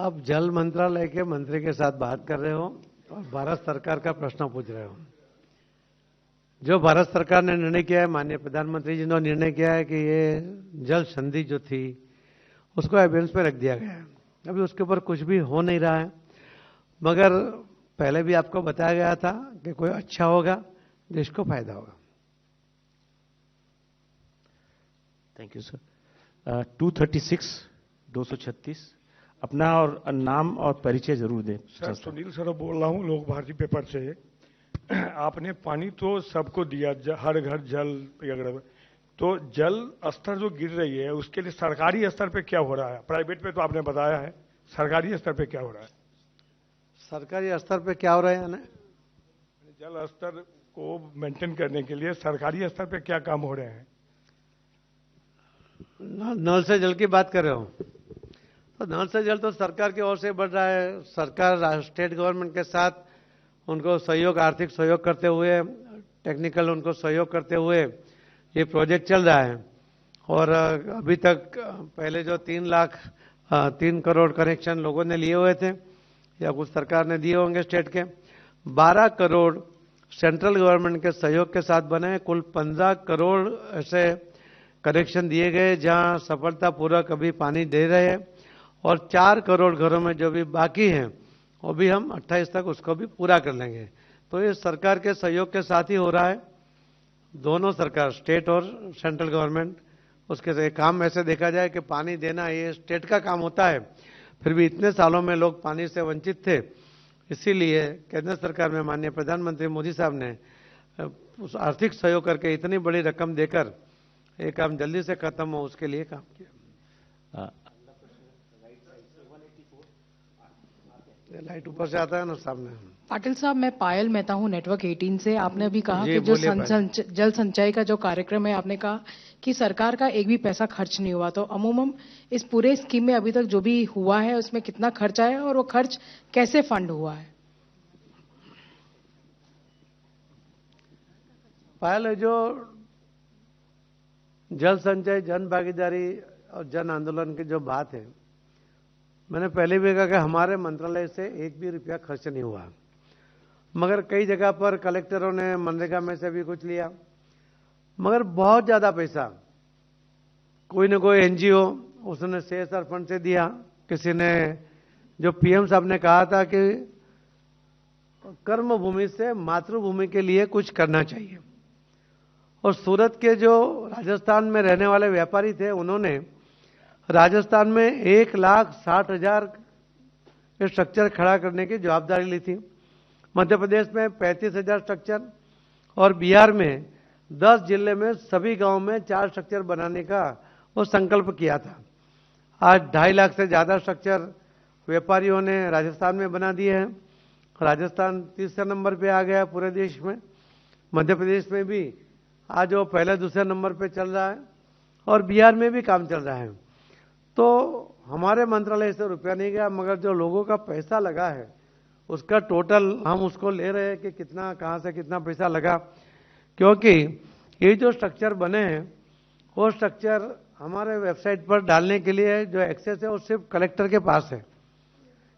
आप जल मंत्रालय के मंत्री के साथ बात कर रहे हो और भारत सरकार का प्रश्न पूछ रहे हो। जो भारत सरकार ने निर्णय किया है, माननीय प्रधानमंत्री जी ने निर्णय किया है कि ये जल संधि जो थी उसको एबेंस पे रख दिया गया है। अभी उसके ऊपर कुछ भी हो नहीं रहा है, मगर पहले भी आपको बताया गया था कि कोई अच्छा होगा, देश को फायदा होगा। Thank you sir. 236 अपना और नाम और परिचय जरूर दें। सर सुनील सर बोल रहा हूँ, लोक भारती पेपर से। आपने पानी तो सबको दिया, हर घर जल वगैरह, तो जल स्तर जो गिर रही है उसके लिए सरकारी स्तर पे क्या हो रहा है? प्राइवेट पे तो आपने बताया है, सरकारी स्तर पे क्या हो रहा है? सरकारी स्तर पे क्या हो रहा है यानी जल स्तर को मेंटेन करने के लिए सरकारी स्तर पे क्या काम हो रहे हैं? नल से जल की बात कर रहे हो तो नल से जल तो सरकार की ओर से बढ़ रहा है। सरकार स्टेट गवर्नमेंट के साथ उनको सहयोग, आर्थिक सहयोग करते हुए, टेक्निकल उनको सहयोग करते हुए ये प्रोजेक्ट चल रहा है। और अभी तक पहले जो 3 करोड़ कनेक्शन लोगों ने लिए हुए थे या कुछ सरकार ने दिए होंगे स्टेट के, 12 करोड़ सेंट्रल गवर्नमेंट के सहयोग के साथ बने, कुल 15 करोड़ ऐसे कनेक्शन दिए गए जहां सफलतापूर्वक अभी पानी दे रहे हैं। और 4 करोड़ घरों में जो भी बाकी हैं वो भी हम 28 तक उसको भी पूरा कर लेंगे। तो ये सरकार के सहयोग के साथ ही हो रहा है, दोनों सरकार, स्टेट और सेंट्रल गवर्नमेंट। उसके काम ऐसे देखा जाए कि पानी देना ये स्टेट का काम होता है, फिर भी इतने सालों में लोग पानी से वंचित थे, इसीलिए केंद्र सरकार में माननीय प्रधानमंत्री मोदी साहब ने उस आर्थिक सहयोग करके इतनी बड़ी रकम देकर ये काम जल्दी से खत्म हो उसके लिए काम किया। लाइट ऊपर से आता है ना सामने। पाटिल साहब, मैं पायल मेहता हूँ, नेटवर्क 18 से। आपने अभी कहा कि जो जल संचय का जो कार्यक्रम है, आपने कहा कि सरकार का एक भी पैसा खर्च नहीं हुआ। तो अमूमन इस पूरे स्कीम में अभी तक जो भी हुआ है उसमें कितना खर्च आया और वो खर्च कैसे फंड हुआ है? पायल, जो जल संचय, जन भागीदारी और जन आंदोलन की जो बात है, मैंने पहले भी कहा कि हमारे मंत्रालय से एक भी रुपया खर्च नहीं हुआ, मगर कई जगह पर कलेक्टरों ने मनरेगा में से भी कुछ लिया, मगर बहुत ज्यादा पैसा कोई न कोई एनजीओ उसने CSR फंड से दिया। किसी ने, जो PM साहब ने कहा था कि कर्म भूमि से मातृभूमि के लिए कुछ करना चाहिए, और सूरत के जो राजस्थान में रहने वाले व्यापारी थे उन्होंने राजस्थान में 1,60,000 स्ट्रक्चर खड़ा करने की जवाबदारी ली थी, मध्य प्रदेश में 35,000 स्ट्रक्चर और बिहार में 10 जिले में सभी गांव में 4 स्ट्रक्चर बनाने का वो संकल्प किया था। आज 2.5 लाख से ज्यादा स्ट्रक्चर व्यापारियों ने राजस्थान में बना दिए हैं। राजस्थान तीसरे नंबर पे आ गया पूरे देश में। मध्य प्रदेश में भी आज वो पहले दूसरे नंबर पे चल रहा है और बिहार में भी काम चल रहा है। तो हमारे मंत्रालय से रुपया नहीं गया, मगर जो लोगों का पैसा लगा है उसका टोटल हम उसको ले रहे हैं कि कितना, कहां से कितना पैसा लगा। क्योंकि ये जो स्ट्रक्चर बने हैं वो स्ट्रक्चर हमारे वेबसाइट पर डालने के लिए जो एक्सेस है वो सिर्फ कलेक्टर के पास है,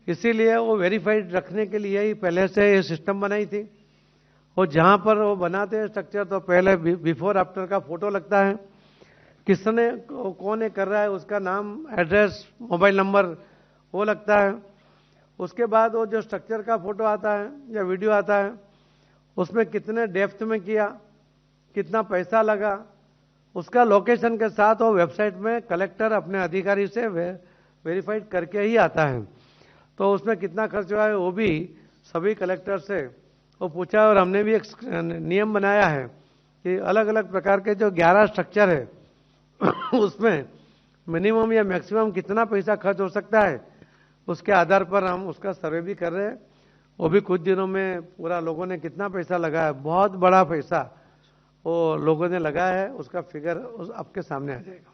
इसीलिए वो वेरीफाइड रखने के लिए ही पहले से ये सिस्टम बनाई थी। और जहां पर वो बनाते हैं स्ट्रक्चर तो पहले बिफोर आफ्टर का फोटो लगता है, किसने कौन कर रहा है उसका नाम, एड्रेस, मोबाइल नंबर वो लगता है। उसके बाद वो जो स्ट्रक्चर का फोटो आता है या वीडियो आता है उसमें कितने डेप्थ में किया, कितना पैसा लगा, उसका लोकेशन के साथ वो वेबसाइट में कलेक्टर अपने अधिकारी से वेरीफाइड करके ही आता है। तो उसमें कितना खर्च हुआ है वो भी सभी कलेक्टर से वो पूछा। और हमने भी एक नियम बनाया है कि अलग अलग प्रकार के जो 11 स्ट्रक्चर है उसमें मिनिमम या मैक्सिमम कितना पैसा खर्च हो सकता है, उसके आधार पर हम उसका सर्वे भी कर रहे हैं। वो भी कुछ दिनों में पूरा लोगों ने कितना पैसा लगाया, बहुत बड़ा पैसा वो लोगों ने लगाया है, उसका फिगर आपके सामने आ जाएगा।